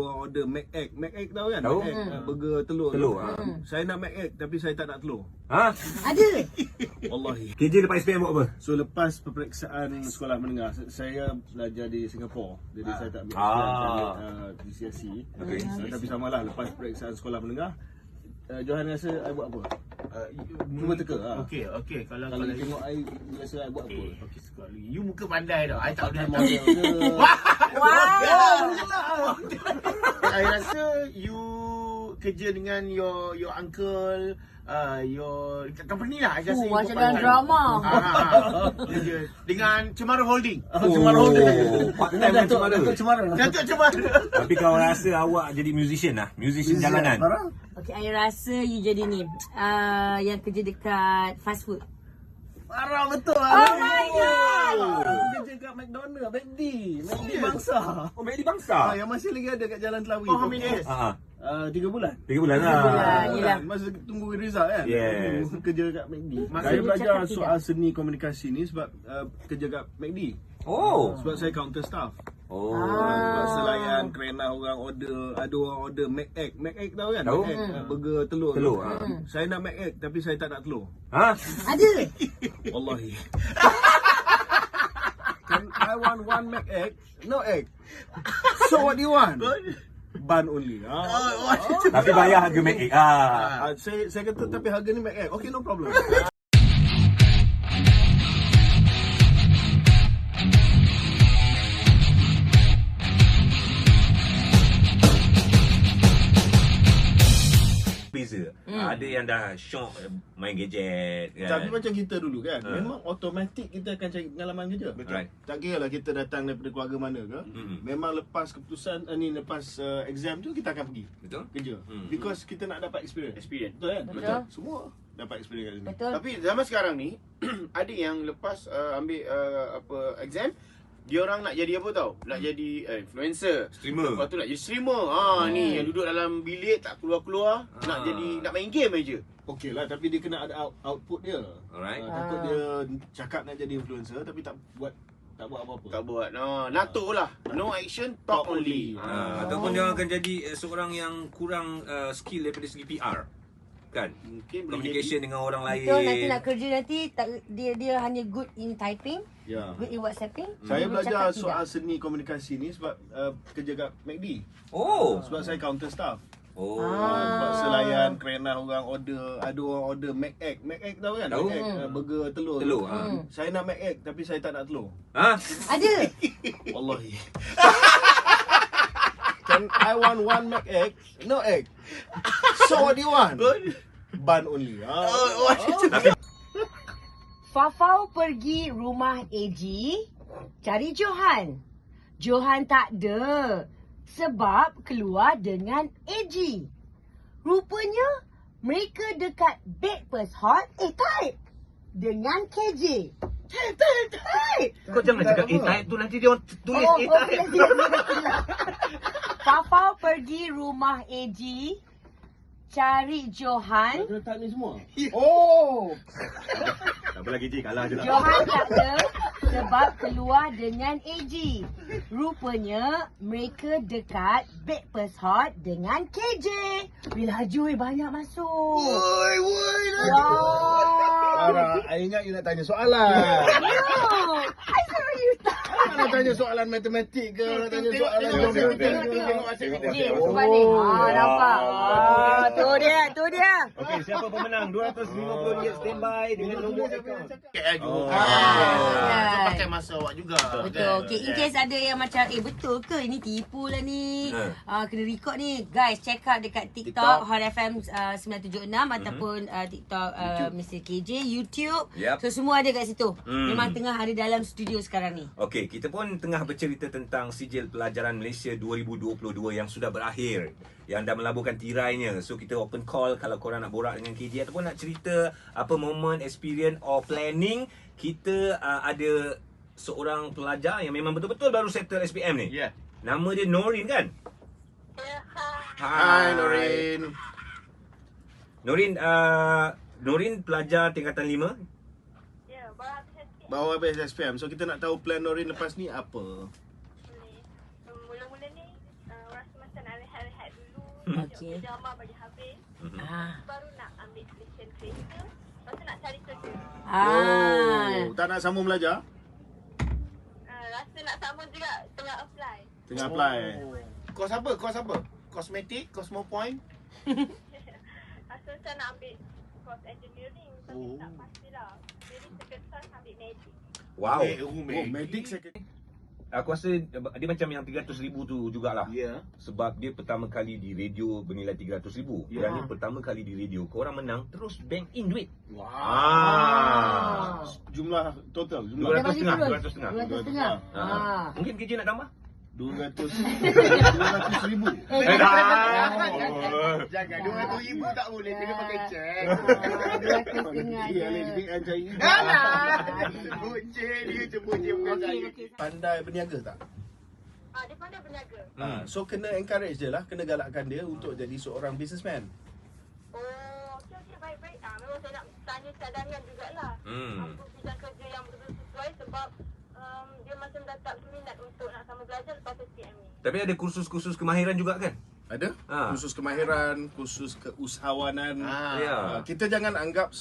Order Mac Egg tahu kan? Tahu. Mac Egg, burger telur. Saya nak Mac Egg tapi saya tak nak telur. Ha? Ada. Wallahi. KJ lepas SPM buat apa? So lepas peperiksaan sekolah menengah, saya belajar di Singapura. Jadi saya tak ambil GCSE. Okay. Tapi samalah lepas peperiksaan sekolah menengah, Johan rasa I buat apa? Cuma teka. Okey. Kalau Kalau tengok I rasa I buat apa? Okey sekali. You muka pandai tau. I tak boleh Model ke? I rasa you kerja dengan your uncle, your company lah. I rasa you macam buat dalam pandai. drama. Kerja dengan Cemara Holding. Cemara Holding. Part-time dengan Cemara. Datuk Cemara. Tapi kau rasa awak jadi musician lah? Musician jalanan? Okay, I rasa you jadi ni. Yang kerja dekat fast food. Parah betul. Oh my god. Kerja kat McDonald, McD Bangsa. Oh, McD Bangsa? Yang masih lagi ada kat Jalan Telawi. Oh, how many years? 3 bulan. 3 bulan lah. Yelah. Masa tunggu result kan. Yes. Kerja kat McD. Masa Saya dia belajar cakap soal seni komunikasi ni sebab kerja kat McD. Oh. Sebab saya counter staff. Oh. Sebab selayan kerana orang order, ada orang order Mac Egg tahu kan? Tahu. Mac Egg, burger telur. Telur, Saya nak Mac Egg tapi saya tak nak telur. Ha? Ada. Wallahi. Can I want one Mac Egg? No egg. So what do you want? Bun only. Tapi bayar harga Mac Egg. Saya kata tapi harga ni Mac Egg. Okay, no problem. Beza. Ada yang dah shock main gadget kan. Tapi macam kita dulu kan, memang automatik kita akan cari pengalaman kerja. Betul. Tak kira lah kita datang daripada keluarga mana ke, memang lepas keputusan lepas exam tu kita akan pergi Betul? kerja. Because kita nak dapat experience. Betul kan? Betul. Semua dapat experience kat sini. Betul. Tapi zaman sekarang ni ada yang lepas ambil exam, dia orang nak jadi apa tau? Nak jadi influencer. Streamer. Lepas tu nak jadi streamer. Ni yang duduk dalam bilik tak keluar-keluar, nak main game aja. Okey lah, tapi dia kena ada output dia. Alright. Takut dia cakap nak jadi influencer tapi tak buat apa-apa. Tak buat. Natuk lah. No action, talk only. Ataupun dia akan jadi seorang yang kurang skill daripada segi PR. Kan? Mungkin boleh Communication dengan orang lain. Betul, nanti nak kerja nanti dia hanya good in typing, Ya. good in WhatsApping. Saya dia belajar bercakap soal tidak. seni komunikasi ni sebab kerja kat McD. Oh. Sebab saya counter staff. Oh. Sebab selayan kerana orang order, ada orang order Mac Egg tahu kan? Tahu. Mac Egg, burger telur. Telur. Saya nak Mac Egg tapi saya tak nak telur. Ha? Ada. Wallahi. Can I want one Mac Egg? No egg. So what do you want? Bun only. Fafau pergi rumah AG cari Johan. Johan tak ada sebab keluar dengan AG. Rupanya mereka dekat Breakfast Hot type dengan KJ. Type. Kau jangan cakap type tu, nanti dia orang tulis type. Fafau pergi rumah AG cari Johan. Kena type ni semua. Oh, Tak apa lagi, kalah je lah. Johan tak ada sebab keluar dengan AG. Rupanya mereka dekat Breakfast Hot dengan KJ. Bila laju banyak masuk. Woi. Wow. Farah, I ingat you nak tanya soalan. No, I suruh you tak. Nak tanya soalan matematik ke? Nak tanya soalan geometri ke? Ni, balik. Nampak. Tu dia. Okey, siapa pemenang? 250 ringgit standby dengan nombor akaun. Kita pakai masa awak juga. Betul. Okay, in case ada yang macam, betul ke ini tipu lah ni? Kena record ni. Guys, check out dekat TikTok Hot FM 976 ataupun TikTok Mr. KJ, YouTube. Yep. So semua ada kat situ. Memang tengah ada dalam studio sekarang ni. Okey, kita pun tengah bercerita tentang sijil pelajaran Malaysia 2022 yang sudah berakhir, yang dah melaburkan tirainya. So kita open call kalau korang nak borak dengan KJ ataupun nak cerita apa momen, experience or planning. Kita ada seorang pelajar yang memang betul-betul baru settle SPM ni. Ya. Nama dia Norin kan? Hai Norin. Norin pelajar tingkatan 5. Bawa habis SPM. So kita nak tahu plan Norin lepas ni apa? Mula-mula ni orang semasa nak Okey. Pijama bagi habis. Baru nak ambil selection kereta. Lepas tu nak cari kerja. Tak nak sambung belajar? Rasa nak sambung juga, tengah apply. Tengah apply. Kos apa? Kosmetik? Cosmopoint? Rasa saya nak ambil course engineering. Tapi tak pastilah. Jadi terkesan ambil medic. Wow. Medik second. Aku rasa dia macam yang 300,000 tu jugalah. Ya. Sebab dia pertama kali di radio bernilai 300,000. Ya. Dan ni pertama kali di radio korang menang terus bank in duit. Jumlah total. 200,000. 200 Mungkin KJ nak tambah? 200,000. Jangan 200,000 tak boleh, kena pakai cek. 200 Dia lebih cari. Sebut je, dia sebut je bukan saya. Pandai berniaga tak? Dia pandai berniaga. So kena encourage dia lah, kena galakkan dia untuk jadi seorang businessman. Okey, baik-baik. Memang saya nak tanya cadangan jugalah. Apa bidang kerja yang betul-betul sesuai sebab dia macam dah tak berminat untuk nak sama belajar lepas SPM ni. Tapi ada kursus-kursus kemahiran juga kan? Ada? Khusus kemahiran, khusus keusahawanan. Ya. Kita jangan anggap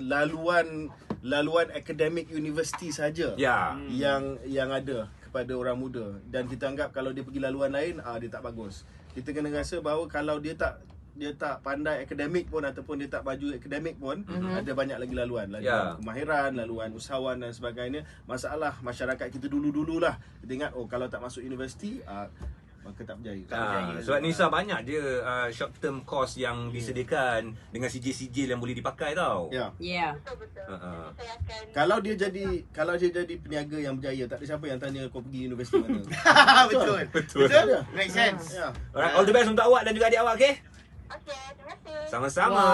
laluan akademik universiti saja yang ada kepada orang muda, dan kita anggap kalau dia pergi laluan lain dia tak bagus. Kita kena rasa bahawa kalau dia tak pandai akademik pun ataupun dia tak baju akademik pun, ada banyak lagi laluan kemahiran, laluan usahawan dan sebagainya. Masalah masyarakat kita dulu-dululah kita ingat kalau tak masuk universiti maka tak berjaya. Sebab Nisa banyak je short term course yang disediakan dengan sijil-sijil yang boleh dipakai tau. Ya. Betul-betul. Saya akan Kalau dia jadi peniaga yang berjaya, tak ada siapa yang tanya kau pergi universiti mana. Betul. Make sense. Ya. Alright, all the best untuk awak dan juga adik awak, okey? okey, terima kasih. Sama-sama.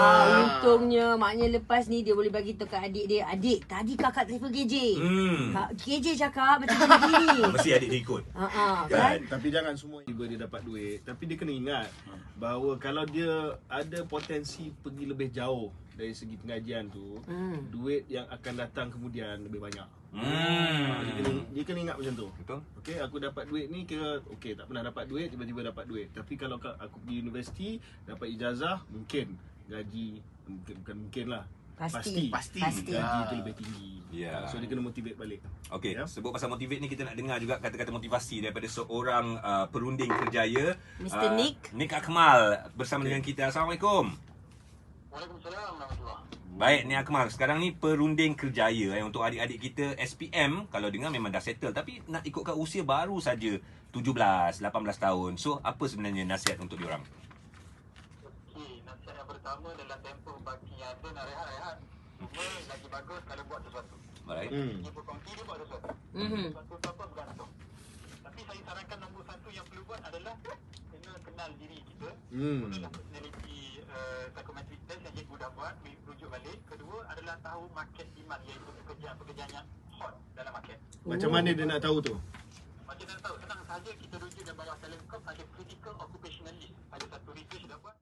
Untungnya maknya lepas ni dia boleh bagi tahu kat adik dia, adik tadi kakak telefon KJ. KJ cakap macam ni. Mesti adik dia ikut. Kan? Tapi jangan semua juga dia dapat duit. Tapi dia kena ingat bahawa kalau dia ada potensi pergi lebih jauh dari segi pengajian tu, duit yang akan datang kemudian lebih banyak. Dia kena ingat macam tu. Betul. Okey, aku dapat duit ni kira okey, tak pernah dapat duit, tiba-tiba dapat duit. Tapi kalau aku pergi universiti, dapat ijazah, mungkin gaji bukan mungkin lah. Pasti. Gaji tu lebih tinggi. Ya. So dia kena motivate balik. Okey, Ya. sebut pasal motivate ni, kita nak dengar juga kata-kata motivasi daripada seorang perunding kerjaya, Mr. Nick. Nick Akmal bersama dengan kita. Assalamualaikum. Waalaikumsalam warahmatullahi. Baik, Nick Akmal, sekarang ni perunding kerjaya untuk adik-adik kita SPM, kalau dengar memang dah settle, tapi nak ikutkan usia baru saja 17, 18 tahun. So, apa sebenarnya nasihat untuk diorang? Okey, nasihat yang pertama dalam tempoh bagi yang ada nak rehat-rehat. Cuma lagi bagus kalau buat sesuatu. Baik. Dia berkongsi, dia buat sesuatu. Sesuatu tu apa bergantung. Tapi saya sarankan nombor satu yang perlu buat adalah kena kenal diri kita. Gunalah personality psychometric test yang cikgu dah buat, rujuk balik. Kedua adalah tahu market demand, iaitu pekerjaan-pekerjaan yang hot dalam market. Macam mana dia nak tahu tu? Macam mana tahu? Senang saja, kita rujuk dalam bawah teleskop ada critical occupational list. Ada satu research dah buat.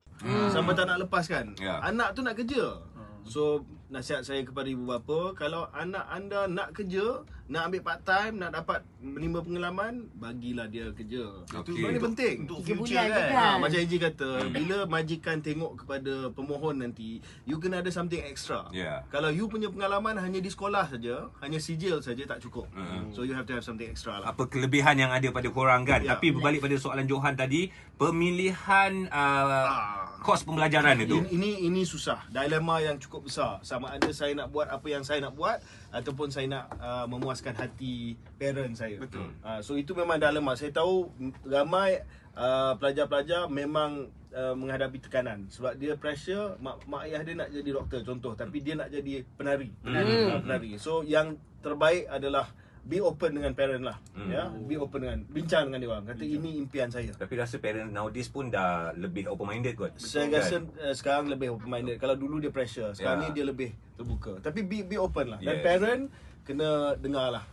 Sampai tak nak lepaskan. Ya. Anak tu nak kerja. So nasihat saya kepada ibu bapa, kalau anak anda nak kerja, nak ambil part time, nak dapat menimba pengalaman, bagilah dia kerja. Itu Okey. paling penting. Untuk 3 future bulan je kan. kan? Macam Eji kata, bila majikan tengok kepada pemohon nanti, you kena ada something extra. Ya. Kalau you punya pengalaman hanya di sekolah saja, hanya sijil saja tak cukup. So you have to have something extra lah. Apa kelebihan yang ada pada korang kan? Ya. Tapi berbalik pada soalan Johan tadi, pemilihan kos pembelajaran itu. Ini susah. Dilema yang cukup besar. Sama ada saya nak buat apa yang saya nak buat ataupun saya nak memuaskan hati parent saya. Betul. So itu memang dilema. Saya tahu ramai pelajar-pelajar memang menghadapi tekanan sebab dia pressure, mak ayah dia nak jadi doktor contoh, tapi dia nak jadi penari. Penari. So yang terbaik adalah be open dengan parent lah. Ya, be open dengan, bincang dengan dia orang. Kata ini impian saya. Tapi rasa parent nowadays pun dah lebih open minded kot. Saya rasa sekarang lebih open minded. Kalau dulu dia pressure, sekarang Ya. ni dia lebih terbuka. Tapi be open lah. Dan Yes. parent kena dengar lah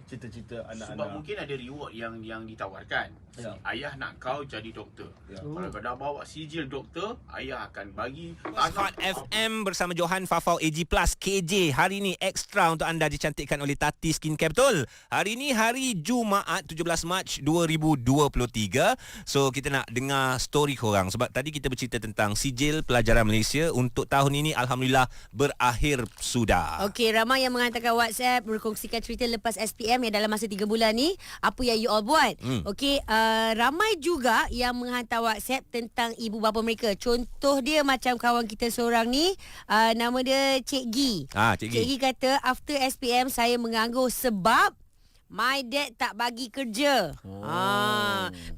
cita-cita anak Sebab anda. mungkin ada reward yang ditawarkan. Ya. Ayah nak kau jadi doktor. Ya. Kalau kau dah bawa sijil doktor, ayah akan bagi Hot FM bersama Johan Fafau AG Plus KJ. Hari ni ekstra untuk anda dicantikkan oleh Tati Skincare. Betul. Hari ni hari Jumaat 17 Mac 2023. So kita nak dengar story korang. Sebab tadi kita bercerita tentang sijil pelajaran Malaysia untuk tahun ini alhamdulillah berakhir sudah. Okey, ramai yang menghantarkan WhatsApp berkongsikan cerita lepas SPM yang dalam masa 3 bulan ni apa yang you all buat. Okey, ramai juga yang menghantar WhatsApp tentang ibu bapa mereka. Contoh dia macam kawan kita seorang ni, nama dia Cik Gi. Cik Gi kata after SPM saya menganggur sebab my dad tak bagi kerja.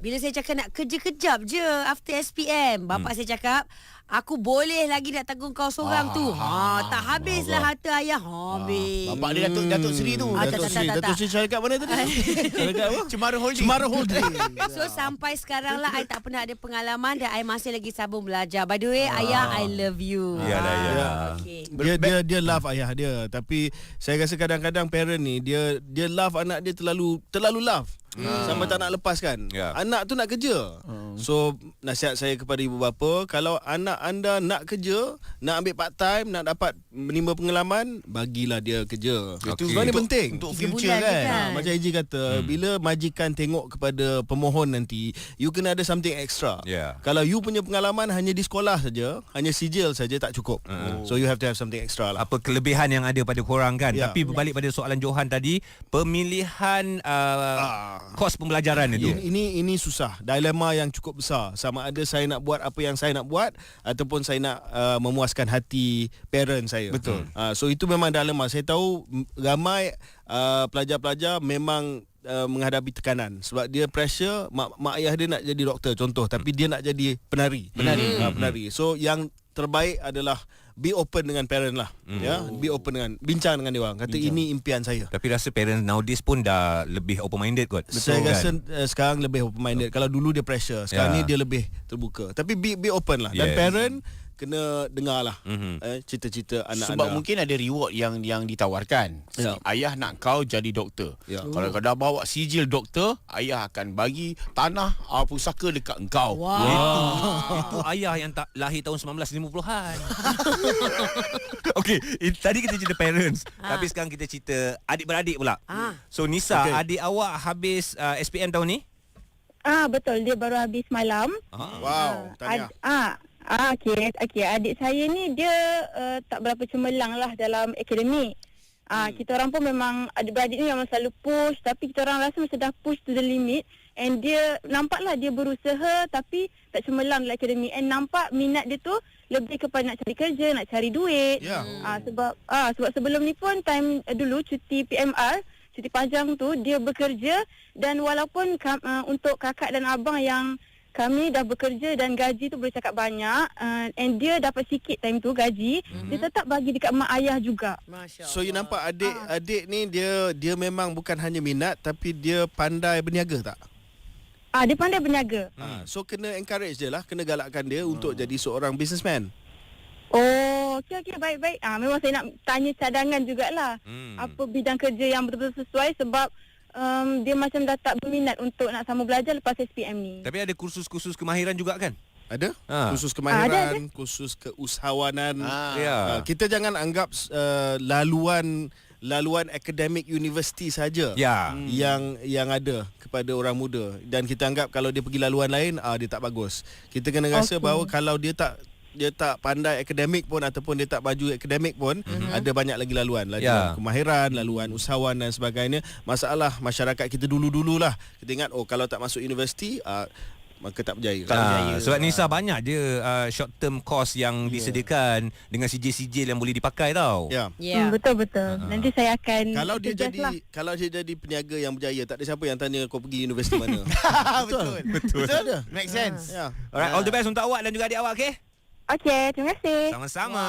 Bila saya cakap nak kerja kejap je after SPM, bapak saya cakap, aku boleh lagi nak tanggung kau seorang tu. Tak habislah harta ayah. Habis. Bapak dia Datuk Seri tu. Datuk Seri syarikat mana tadi? Syarikat apa? Cemara Holding. Cemara Holding. So sampai sekarang lah I tak pernah ada pengalaman dan I masih lagi sambung belajar. By the way, ayah, I love you. Yalah. Okay. Dia love ayah dia, tapi saya rasa kadang-kadang parent ni dia love anak dia terlalu love. Sampai tak nak lepaskan. Anak tu nak kerja. So nasihat saya kepada ibu bapa, kalau anak anda nak kerja, nak ambil part time, nak dapat menimba pengalaman, bagilah dia kerja. Itu sebenarnya penting untuk 3 future bulan kan. Macam Eji kata, bila majikan tengok kepada pemohon nanti, you kena ada something extra. Kalau you punya pengalaman hanya di sekolah saja, hanya sijil saja, tak cukup. So you have to have something extra lah. Apa kelebihan yang ada pada korang kan. Tapi berbalik pada soalan Johan tadi, pemilihan kos pembelajaran itu. Ini susah. Dilema yang cukup besar. Sama ada saya nak buat apa yang saya nak buat ataupun saya nak memuaskan hati parent saya. Betul. So itu memang dilema. Saya tahu ramai pelajar-pelajar memang menghadapi tekanan sebab dia pressure mak ayah dia nak jadi doktor contoh, tapi dia nak jadi penari. Penari. So yang terbaik adalah be open dengan parent lah. Be open dengan, bincang dengan dia orang. Kata ini impian saya. Tapi rasa parents nowadays pun dah lebih open minded kot. Saya rasa sekarang lebih open minded. Kalau dulu dia pressure, sekarang ni dia lebih terbuka. Tapi be open lah. Dan parent kena dengar lah cita-cita anak Sebab anda. mungkin ada reward yang ditawarkan. Ayah nak kau jadi doktor. Kalau kau dah bawa sijil doktor, ayah akan bagi tanah pusaka dekat engkau. Itu ayah yang tak lahir tahun 1950-an. Okey, tadi kita cerita parents, tapi sekarang kita cerita adik-beradik pula. So Nisa, adik awak habis SPM tahun ni? Betul, dia baru habis malam. Wow, tahniah. Okey, adik saya ni dia tak berapa cemerlang lah dalam akademik. Kita orang pun memang adik-beradik ni memang selalu push, tapi kita orang rasa macam dah push to the limit, and dia nampaklah dia berusaha tapi tak cemerlang dalam akademik, and nampak minat dia tu lebih kepada nak cari kerja, nak cari duit. Sebab sebelum ni pun time dulu cuti PMR, cuti panjang tu dia bekerja, dan walaupun untuk kakak dan abang yang kami dah bekerja dan gaji tu boleh cakap banyak, and dia dapat sikit time tu gaji, dia tetap bagi dekat mak ayah juga. So you nampak adik ni dia memang bukan hanya minat, tapi dia pandai berniaga tak? Dia pandai berniaga. So kena encourage dia lah, kena galakkan dia untuk jadi seorang businessman. Okey, baik-baik. Memang saya nak tanya cadangan jugalah. Apa bidang kerja yang betul-betul sesuai, sebab dia macam dah tak berminat untuk nak sambung belajar lepas SPM ni. Tapi ada kursus-kursus kemahiran juga kan? Ada? Khusus kemahiran, khusus keusahawanan. Kita jangan anggap laluan akademik universiti saja yang ada kepada orang muda, dan kita anggap kalau dia pergi laluan lain dia tak bagus. Kita kena rasa bahawa kalau dia tak pandai akademik pun ataupun dia tak baju akademik pun, ada banyak lagi laluan kemahiran, laluan usahawan dan sebagainya. Masalah masyarakat kita dulu-dululah kita ingat kalau tak masuk universiti maka tak berjaya. Sebab Nisa banyak je short term course yang disediakan dengan sijil-sijil yang boleh dipakai tau. Betul. Nanti saya akan kalau dia jadi peniaga yang berjaya, tak ada siapa yang tanya kau pergi universiti mana. Betul. Betul. Make sense. Alright, all the best untuk awak dan juga adik awak, okey? Okey, terima kasih. Sama-sama.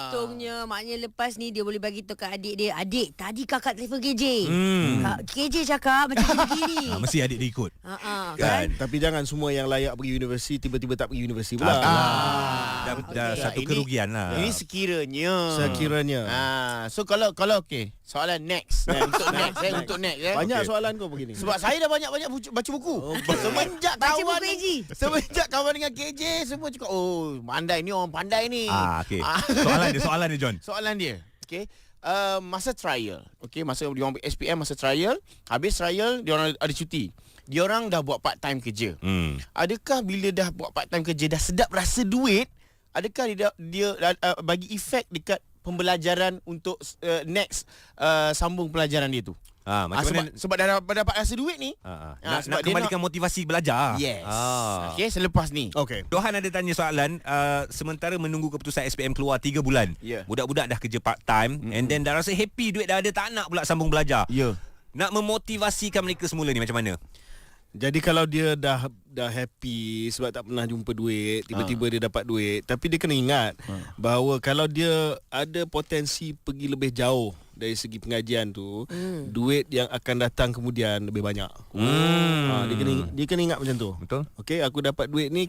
Untungnya maknanya lepas ni dia boleh bagi tahu kat adik dia, adik tadi kakak telefon KJ. KJ cakap macam begini. Mesti adik dia ikut. Kan? Tapi jangan semua yang layak pergi universiti tiba-tiba tak pergi universiti pula. Dah satu kerugian lah. Ini sekiranya. So kalau okey, soalan next. Untuk next untuk next Banyak soalan kau begini. Sebab saya dah banyak baca buku. Semenjak Baca kawan buku KJ. Semenjak kawan dengan KJ semua cakap, oh, pandai ni, orang pandai ni. Okey. Soalan dia John. Soalan dia. Okey. Masa trial. Okey, masa dia orang SPM masa trial, habis trial dia orang ada cuti. Dia orang dah buat part time kerja. Adakah bila dah buat part time kerja dah sedap rasa duit, adakah dia bagi efek dekat pembelajaran untuk next sambung pelajaran dia tu? Macam mana? Sebab dah dapat rasa duit ni. Nak kembalikan motivasi belajar. Yes. Okey, selepas ni. Okey. Johan ada tanya soalan, sementara menunggu keputusan SPM keluar 3 bulan. Budak-budak dah kerja part time and then dah rasa happy, duit dah ada, tak nak pula sambung belajar. Nak memotivasikan mereka semula ni macam mana? Jadi kalau dia dah happy sebab tak pernah jumpa duit, tiba-tiba dia dapat duit, tapi dia kena ingat bahawa kalau dia ada potensi pergi lebih jauh dari segi pengajian tu, duit yang akan datang kemudian lebih banyak. Dia kena ingat macam tu. Betul. Okey, aku dapat duit ni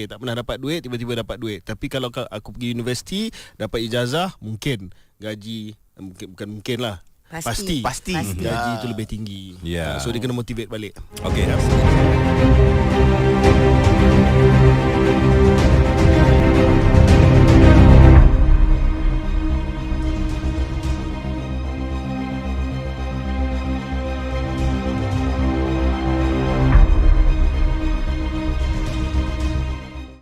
tak pernah dapat duit, tiba-tiba dapat duit. Tapi kalau aku pergi universiti, dapat ijazah, mungkin gaji bukan mungkin lah. Pasti. Gaji tu lebih tinggi. So dia kena motivate balik. Okey.